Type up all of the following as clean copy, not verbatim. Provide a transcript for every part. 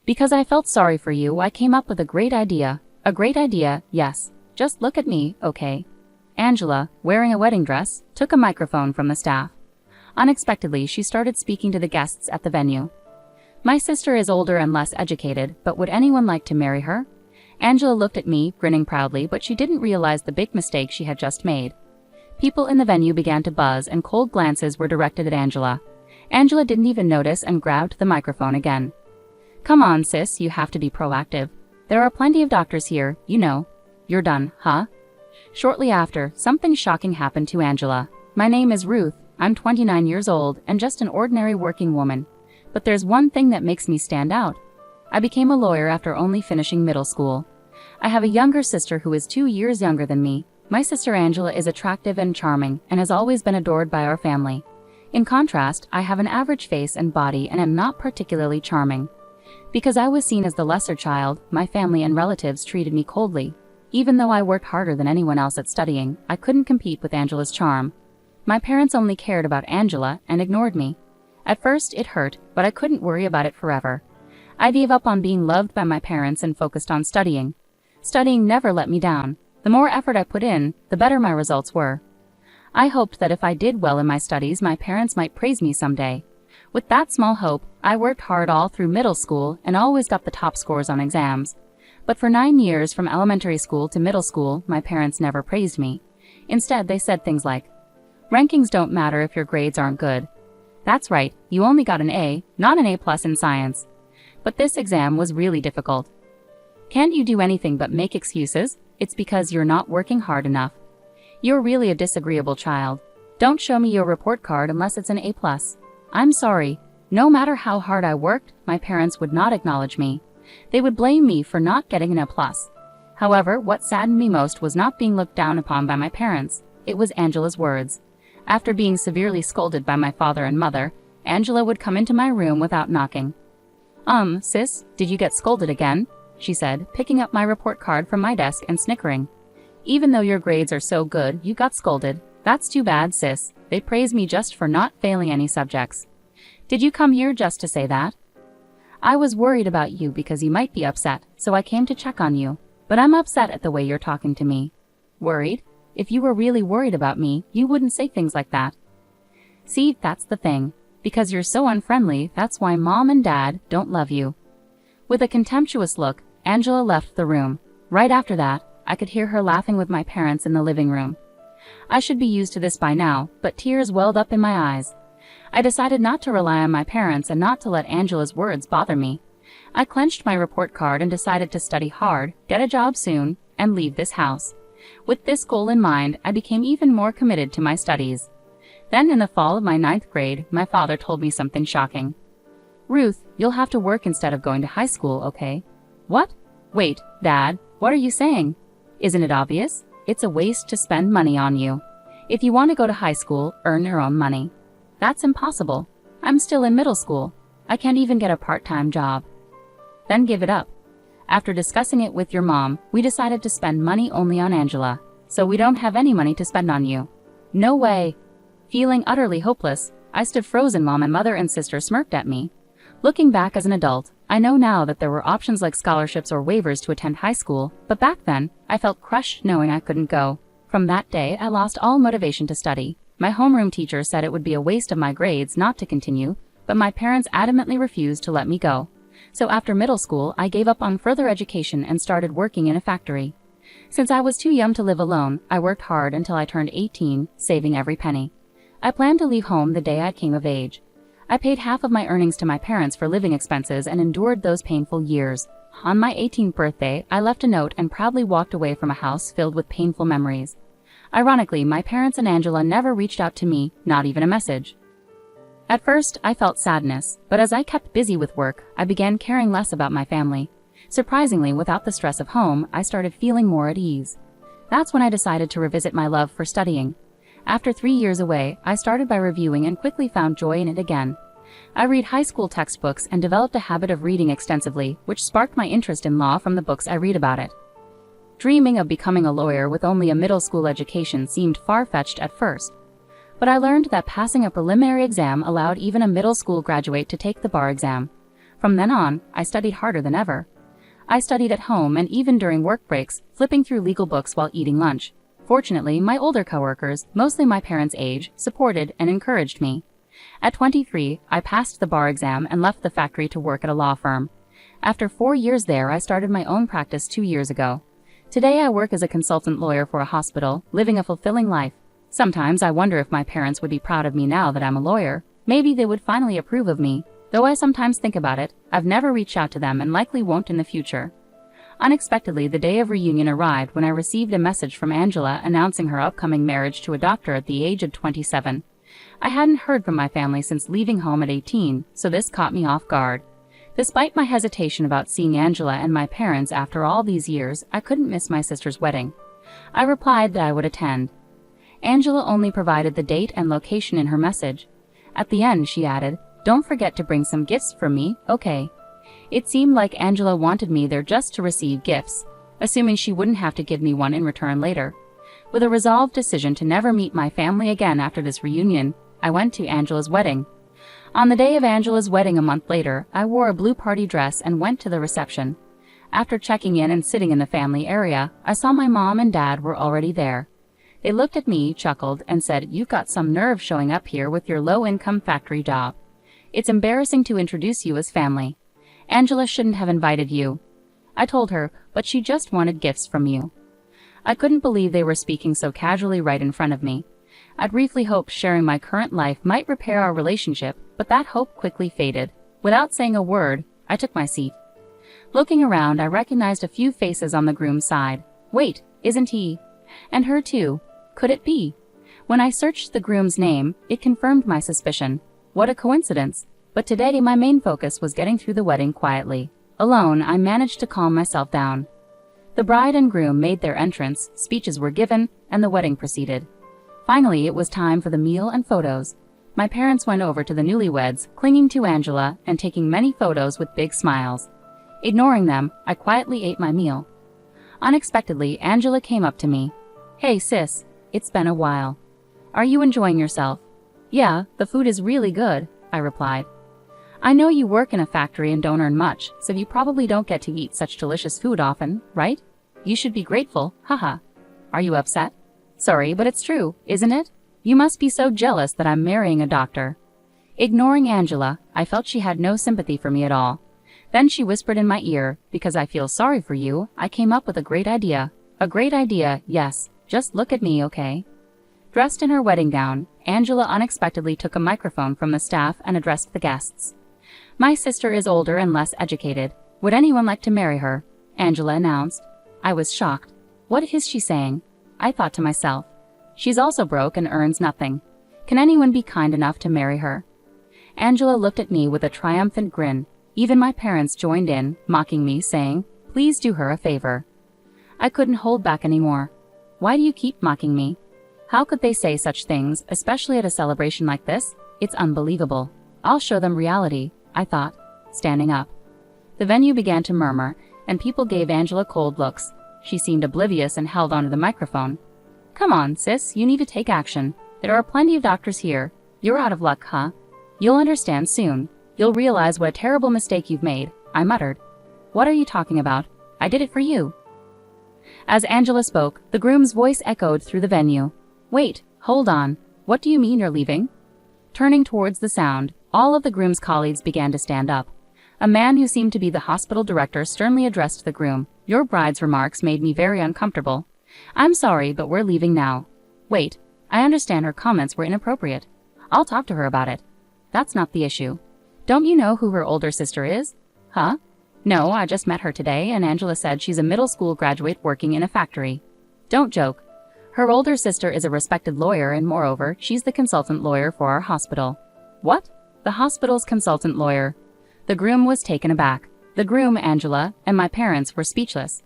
Because I felt sorry for you, I came up with a great idea. A great idea, yes. Just look at me, okay? Angela, wearing a wedding dress, took a microphone from the staff. Unexpectedly, she started speaking to the guests at the venue. My sister is older and less educated, but would anyone like to marry her? Angela looked at me, grinning proudly, but she didn't realize the big mistake she had just made. People in the venue began to buzz and cold glances were directed at Angela. Angela didn't even notice and grabbed the microphone again. Come on, sis, you have to be proactive. There are plenty of doctors here, you know. You're done, huh? Shortly after, something shocking happened to Angela. My name is Ruth, I'm 29 years old and just an ordinary working woman. But there's one thing that makes me stand out. I became a lawyer after only finishing middle school. I have a younger sister who is 2 years younger than me. My sister Angela is attractive and charming and has always been adored by our family. In contrast, I have an average face and body and am not particularly charming. Because I was seen as the lesser child, my family and relatives treated me coldly. Even though I worked harder than anyone else at studying, I couldn't compete with Angela's charm. My parents only cared about Angela and ignored me. At first, it hurt, but I couldn't worry about it forever. I gave up on being loved by my parents and focused on studying. Studying never let me down. The more effort I put in, the better my results were. I hoped that if I did well in my studies, my parents might praise me someday. With that small hope, I worked hard all through middle school and always got the top scores on exams. But for 9 years, from elementary school to middle school, my parents never praised me. Instead, they said things like, "Rankings don't matter if your grades aren't good. That's right, you only got an A, not an A+ in science." But this exam was really difficult. Can't you do anything but make excuses? It's because you're not working hard enough. You're really a disagreeable child. Don't show me your report card unless it's an A+. I'm sorry. No matter how hard I worked, my parents would not acknowledge me. They would blame me for not getting an A+. However, what saddened me most was not being looked down upon by my parents. It was Angela's words. After being severely scolded by my father and mother, Angela would come into my room without knocking. Sis, did you get scolded again?" she said, picking up my report card from my desk and snickering. "Even though your grades are so good, you got scolded. That's too bad, sis. They praise me just for not failing any subjects. Did you come here just to say that?" "I was worried about you because you might be upset, so I came to check on you. But I'm upset at the way you're talking to me." "Worried? If you were really worried about me, you wouldn't say things like that." "See, that's the thing. Because you're so unfriendly, that's why Mom and Dad don't love you." With a contemptuous look, Angela left the room. Right after that, I could hear her laughing with my parents in the living room. I should be used to this by now, but tears welled up in my eyes. I decided not to rely on my parents and not to let Angela's words bother me. I clenched my report card and decided to study hard, get a job soon, and leave this house. With this goal in mind, I became even more committed to my studies. Then in the fall of my 9th grade, my father told me something shocking. "Ruth, you'll have to work instead of going to high school, okay?" "What? Wait, Dad, what are you saying? Isn't it obvious? It's a waste to spend money on you. If you want to go to high school, earn your own money." "That's impossible. I'm still in middle school. I can't even get a part-time job." "Then give it up. After discussing it with your mom, we decided to spend money only on Angela, so we don't have any money to spend on you." "No way." Feeling utterly hopeless, I stood frozen while my mother and sister smirked at me. Looking back as an adult, I know now that there were options like scholarships or waivers to attend high school, but back then, I felt crushed knowing I couldn't go. From that day, I lost all motivation to study. My homeroom teacher said it would be a waste of my grades not to continue, but my parents adamantly refused to let me go. So after middle school, I gave up on further education and started working in a factory. Since I was too young to live alone, I worked hard until I turned 18, saving every penny. I planned to leave home the day I came of age. I paid half of my earnings to my parents for living expenses and endured those painful years. On my 18th birthday, I left a note and proudly walked away from a house filled with painful memories. Ironically, my parents and Angela never reached out to me, not even a message. At first, I felt sadness, but as I kept busy with work, I began caring less about my family. Surprisingly, without the stress of home, I started feeling more at ease. That's when I decided to revisit my love for studying. After 3 years away, I started by reviewing and quickly found joy in it again. I read high school textbooks and developed a habit of reading extensively, which sparked my interest in law from the books I read about it. Dreaming of becoming a lawyer with only a middle school education seemed far-fetched at first. But I learned that passing a preliminary exam allowed even a middle school graduate to take the bar exam. From then on, I studied harder than ever. I studied at home and even during work breaks, flipping through legal books while eating lunch. Fortunately, my older coworkers, mostly my parents' age, supported and encouraged me. At 23, I passed the bar exam and left the factory to work at a law firm. After 4 years there, I started my own practice 2 years ago. Today I work as a consultant lawyer for a hospital, living a fulfilling life. Sometimes I wonder if my parents would be proud of me now that I'm a lawyer. Maybe they would finally approve of me. Though I sometimes think about it, I've never reached out to them and likely won't in the future. Unexpectedly, the day of reunion arrived when I received a message from Angela announcing her upcoming marriage to a doctor at the age of 27. I hadn't heard from my family since leaving home at 18, so this caught me off guard. Despite my hesitation about seeing Angela and my parents after all these years, I couldn't miss my sister's wedding. I replied that I would attend. Angela only provided the date and location in her message. At the end, she added, "Don't forget to bring some gifts from me, okay?" It seemed like Angela wanted me there just to receive gifts, assuming she wouldn't have to give me one in return later. With a resolved decision to never meet my family again after this reunion, I went to Angela's wedding. On the day of Angela's wedding a month later, I wore a blue party dress and went to the reception. After checking in and sitting in the family area, I saw my mom and dad were already there. They looked at me, chuckled, and said, "You've got some nerve showing up here with your low-income factory job. It's embarrassing to introduce you as family. Angela shouldn't have invited you." I told her, but she just wanted gifts from you. I couldn't believe they were speaking so casually right in front of me. I'd briefly hoped sharing my current life might repair our relationship, but that hope quickly faded. Without saying a word, I took my seat. Looking around, I recognized a few faces on the groom's side. Wait, isn't he? And her too. Could it be? When I searched the groom's name, it confirmed my suspicion. What a coincidence. But today my main focus was getting through the wedding quietly. Alone, I managed to calm myself down. The bride and groom made their entrance, speeches were given, and the wedding proceeded. Finally, it was time for the meal and photos. My parents went over to the newlyweds, clinging to Angela and taking many photos with big smiles. Ignoring them, I quietly ate my meal. Unexpectedly, Angela came up to me. "Hey sis, it's been a while. Are you enjoying yourself?" "Yeah, the food is really good," I replied. "I know you work in a factory and don't earn much, so you probably don't get to eat such delicious food often, right? You should be grateful, haha. Are you upset?" "Sorry, but it's true, isn't it? You must be so jealous that I'm marrying a doctor." Ignoring Angela, I felt she had no sympathy for me at all. Then she whispered in my ear, "Because I feel sorry for you, I came up with a great idea." "A great idea, yes. Just look at me, okay?" Dressed in her wedding gown, Angela unexpectedly took a microphone from the staff and addressed the guests. "My sister is older and less educated. Would anyone like to marry her?" Angela announced. I was shocked. What is she saying? I thought to myself. She's also broke and earns nothing. Can anyone be kind enough to marry her? Angela looked at me with a triumphant grin. Even my parents joined in, mocking me, saying, "Please do her a favor." I couldn't hold back anymore. "Why do you keep mocking me? How could they say such things, especially at a celebration like this? It's unbelievable. I'll show them reality," I thought, standing up. The venue began to murmur, and people gave Angela cold looks. She seemed oblivious and held onto the microphone. "Come on, sis, you need to take action. There are plenty of doctors here. You're out of luck, huh? You'll understand soon. You'll realize what a terrible mistake you've made," I muttered. "What are you talking about? I did it for you." As Angela spoke, the groom's voice echoed through the venue. "Wait, hold on. What do you mean you're leaving?" Turning towards the sound, all of the groom's colleagues began to stand up. A man who seemed to be the hospital director sternly addressed the groom. "Your bride's remarks made me very uncomfortable. I'm sorry, but we're leaving now." "Wait, I understand her comments were inappropriate. I'll talk to her about it." "That's not the issue. Don't you know who her older sister is?" "Huh? No, I just met her today and Angela said she's a middle school graduate working in a factory." "Don't joke. Her older sister is a respected lawyer and moreover, she's the consultant lawyer for our hospital." "What? The hospital's consultant lawyer?" The groom was taken aback. The groom, Angela, and my parents were speechless.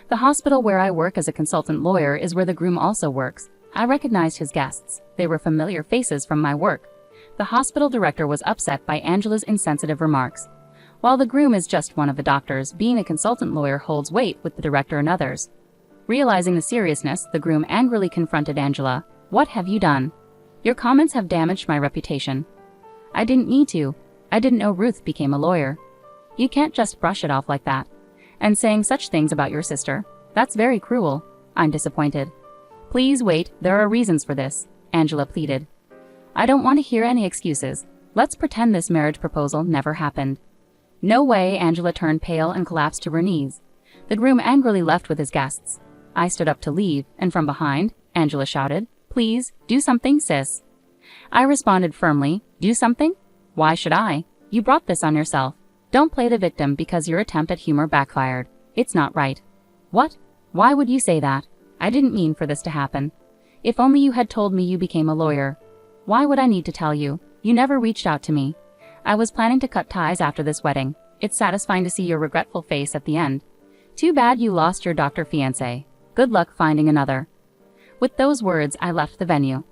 The hospital where I work as a consultant lawyer is where the groom also works. I recognized his guests. They were familiar faces from my work. The hospital director was upset by Angela's insensitive remarks. While the groom is just one of the doctors, being a consultant lawyer holds weight with the director and others. Realizing the seriousness, the groom angrily confronted Angela. "What have you done? Your comments have damaged my reputation." "I didn't need to. I didn't know Ruth became a lawyer." You can't just brush it off like that. And saying such things about your sister, that's very cruel. I'm disappointed. Please wait, there are reasons for this, Angela pleaded. I don't want to hear any excuses. Let's pretend this marriage proposal never happened. No way, Angela turned pale and collapsed to her knees. The groom angrily left with his guests. I stood up to leave, and from behind, Angela shouted, Please, do something, sis. I responded firmly, Do something? Why should I? You brought this on yourself. Don't play the victim because your attempt at humor backfired. It's not right. What? Why would you say that? I didn't mean for this to happen. If only you had told me you became a lawyer. Why would I need to tell you? You never reached out to me. I was planning to cut ties after this wedding. It's satisfying to see your regretful face at the end. Too bad you lost your doctor fiancé. Good luck finding another. With those words, I left the venue.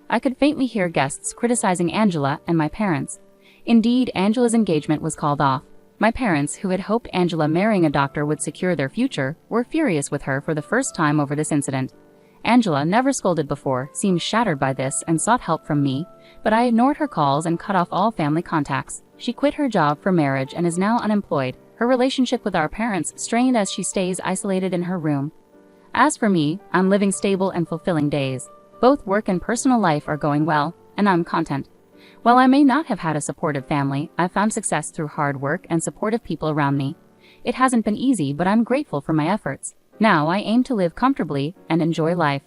I could faintly hear guests criticizing Angela and my parents. Indeed, Angela's engagement was called off. My parents, who had hoped Angela marrying a doctor would secure their future, were furious with her for the first time over this incident. Angela, never scolded before, seemed shattered by this and sought help from me, but I ignored her calls and cut off all family contacts. She quit her job for marriage and is now unemployed, her relationship with our parents strained as she stays isolated in her room. As for me, I'm living stable and fulfilling days. Both work and personal life are going well, and I'm content. While I may not have had a supportive family, I've found success through hard work and supportive people around me. It hasn't been easy, but I'm grateful for my efforts. Now I aim to live comfortably and enjoy life.